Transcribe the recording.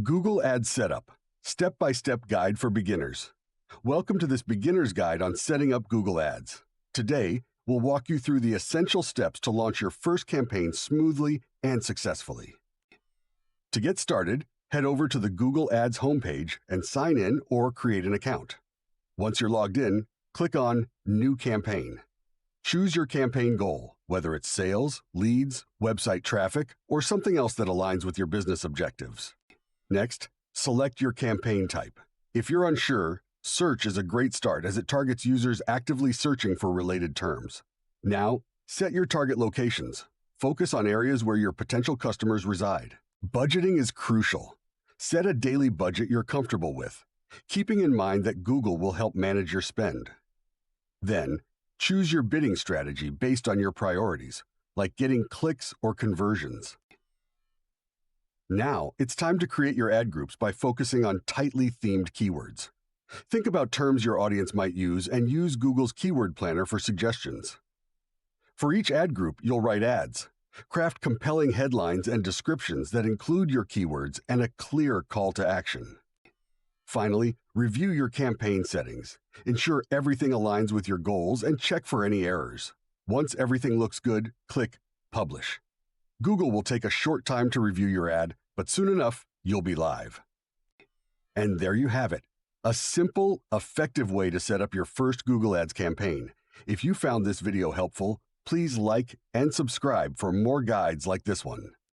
Google Ads Setup, Step-by-Step Guide for Beginners. Welcome to this beginner's guide on setting up Google Ads. Today, we'll walk you through the essential steps to launch your first campaign smoothly and successfully. To get started, head over to the Google Ads homepage and sign in or create an account. Once you're logged in, click on New Campaign. Choose your campaign goal, whether it's sales, leads, website traffic, or something else that aligns with your business objectives. Next, select your campaign type. If you're unsure, search is a great start as it targets users actively searching for related terms. Now, set your target locations. Focus on areas where your potential customers reside. Budgeting is crucial. Set a daily budget you're comfortable with, keeping in mind that Google will help manage your spend. Then, choose your bidding strategy based on your priorities, like getting clicks or conversions. Now, it's time to create your ad groups by focusing on tightly themed keywords. Think about terms your audience might use and use Google's Keyword Planner for suggestions. For each ad group, you'll write ads. Craft compelling headlines and descriptions that include your keywords and a clear call to action. Finally, review your campaign settings. Ensure everything aligns with your goals and check for any errors. Once everything looks good, click Publish. Google will take a short time to review your ad, but soon enough, you'll be live. And there you have it, a simple, effective way to set up your first Google Ads campaign. If you found this video helpful, please like and subscribe for more guides like this one.